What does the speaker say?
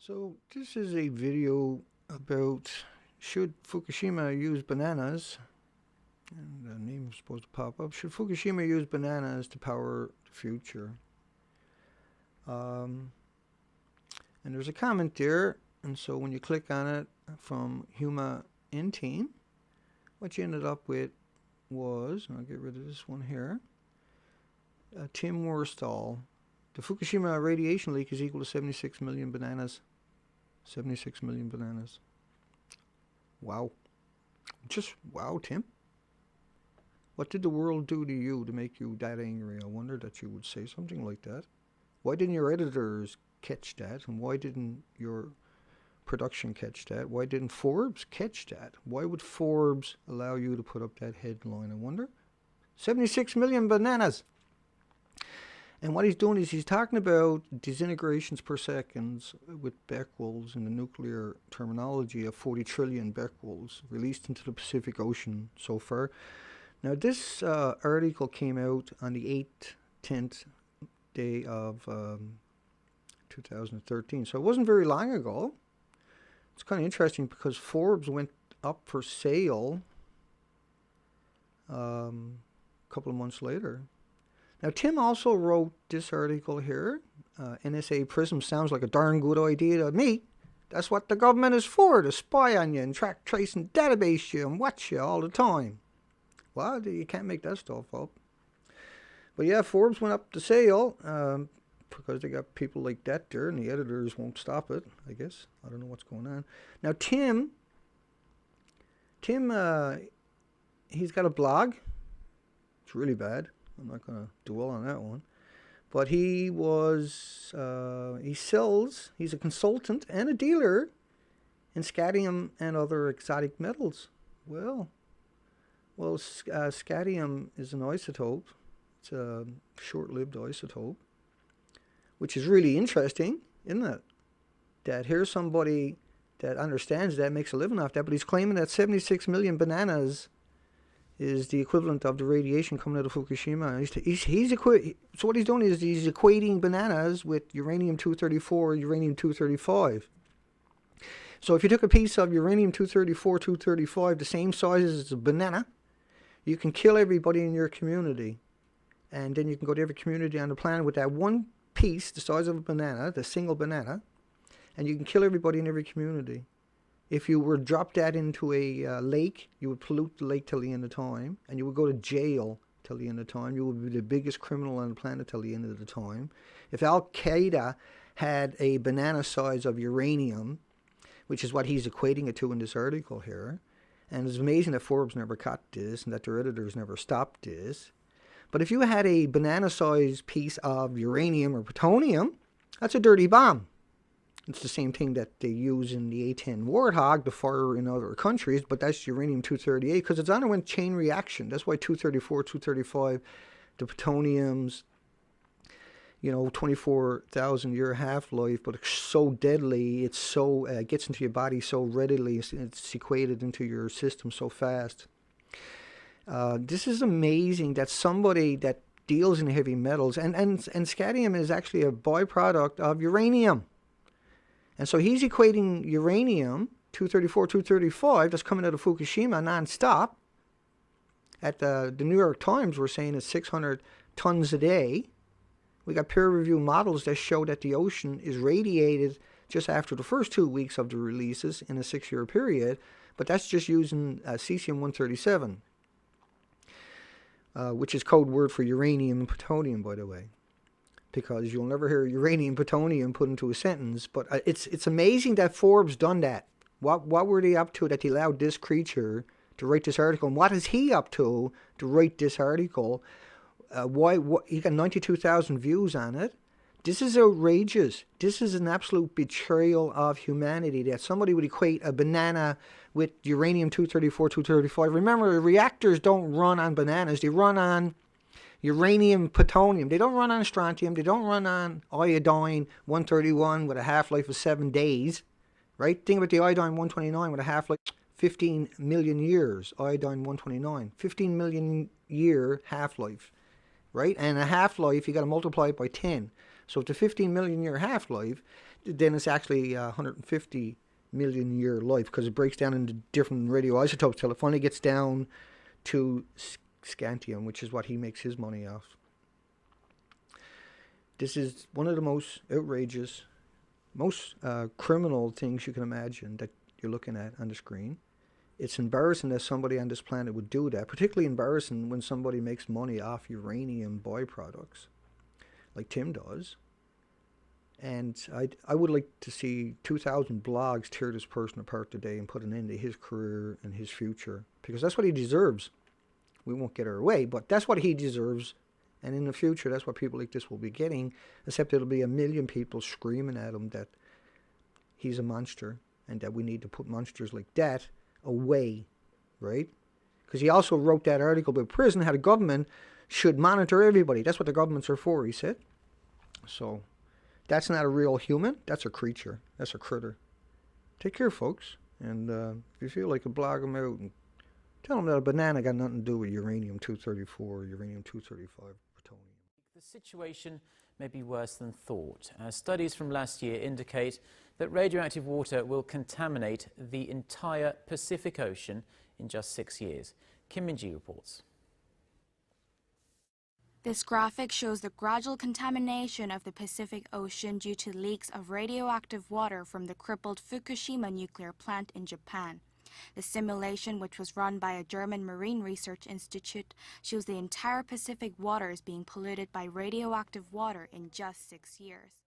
So this is a video about should Fukushima use bananas, and the name is supposed to pop up. Should Fukushima use bananas to power the future? And there's a comment there, and so when you click on it from Huma in Team, what you ended up with was, I'll get rid of this one here, Tim Worstall. The Fukushima radiation leak is equal to 76 million bananas. 76 million bananas. Wow. Just wow, Tim. What did the world do to you to make you that angry? I wonder that you would say something like that. Why didn't your editors catch that? And why didn't your production catch that? Why didn't Forbes catch that? Why would Forbes allow you to put up that headline? I wonder. 76 million bananas. And what he's doing is he's talking about disintegrations per second with becquerels in the nuclear terminology of 40 trillion becquerels released into the Pacific Ocean so far. Now this article came out on the 10th day of 2013, so it wasn't very long ago. It's kind of interesting because Forbes went up for sale a couple of months later. Now, Tim also wrote this article here. NSA PRISM sounds like a darn good idea to me. That's what the government is for, to spy on you and track, trace, and database you and watch you all the time. Well, you can't make that stuff up. But yeah, Forbes went up to sale because they got people like that there, and the editors won't stop it, I guess. I don't know what's going on. Now, Tim, he's got a blog. It's really bad. I'm not going to dwell on that one. But he was, he's a consultant and a dealer in scadium and other exotic metals. Well, scadium is an isotope. It's a short-lived isotope, which is really interesting, isn't it? That here's somebody that understands that, makes a living off that, but he's claiming that 76 million bananas is the equivalent of the radiation coming out of Fukushima. So what he's doing is he's equating bananas with uranium-234, uranium-235. So if you took a piece of uranium-234, 235, the same size as a banana, you can kill everybody in your community. And then you can go to every community on the planet with that one piece, the size of a banana, the single banana, and you can kill everybody in every community. If you were to drop that into a lake, you would pollute the lake till the end of time, and you would go to jail till the end of time. You would be the biggest criminal on the planet till the end of the time. If Al-Qaeda had a banana size of uranium, which is what he's equating it to in this article here, and it's amazing that Forbes never caught this and that their editors never stopped this. But if you had a banana-sized piece of uranium or plutonium, that's a dirty bomb. It's the same thing that they use in the A-10 Warthog to fire in other countries, but that's uranium-238 because it's underwent chain reaction. That's why 234, 235, the plutoniums, 24,000 year half-life, but it's so deadly, it's so gets into your body so readily, it's equated into your system so fast. This is amazing that somebody that deals in heavy metals, and scadium is actually a byproduct of uranium. And so he's equating uranium, 234, 235, that's coming out of Fukushima nonstop. At the New York Times, we're saying it's 600 tons a day. We got peer-reviewed models that show that the ocean is radiated just after the first 2 weeks of the releases in a 6-year period, but that's just using cesium-137, which is code word for uranium and plutonium, by the way, because you'll never hear uranium plutonium put into a sentence. But it's amazing that Forbes done that. What were they up to that they allowed this creature to write this article? And what is he up to write this article? He got 92,000 views on it. This is outrageous. This is an absolute betrayal of humanity that somebody would equate a banana with uranium-234, 235. Remember, reactors don't run on bananas. They run on uranium, plutonium. They don't run on strontium. They don't run on iodine-131 with a half-life of 7 days, right? Think about the iodine-129 with a half-life 15 million years. Iodine-129, 15 million year half-life, right? And a half-life, you got to multiply it by 10. So if the 15 million year half-life, then it's actually 150 million year life, because it breaks down into different radioisotopes till it finally gets down to scantium, which is what he makes his money off. This is one of the most outrageous, most criminal things you can imagine that you're looking at on the screen. It's embarrassing that somebody on this planet would do that, particularly embarrassing when somebody makes money off uranium byproducts, like Tim does. And I would like to see 2,000 blogs tear this person apart today and put an end to his career and his future, because that's what he deserves. We won't get our way, but that's what he deserves. And in the future, that's what people like this will be getting, except it'll be a million people screaming at him that he's a monster and that we need to put monsters like that away, right? Because he also wrote that article about prison, how the government should monitor everybody. That's what the governments are for, he said. So that's not a real human. That's a creature. That's a critter. Take care, folks. And if you feel like it, blog them out and tell them that a banana got nothing to do with uranium-234 or uranium-235 plutonium. The situation may be worse than thought. Studies from last year indicate that radioactive water will contaminate the entire Pacific Ocean in just 6 years. Kim Min-ji reports. This graphic shows the gradual contamination of the Pacific Ocean due to leaks of radioactive water from the crippled Fukushima nuclear plant in Japan. The simulation, which was run by a German Marine Research Institute, shows the entire Pacific waters being polluted by radioactive water in just 6 years.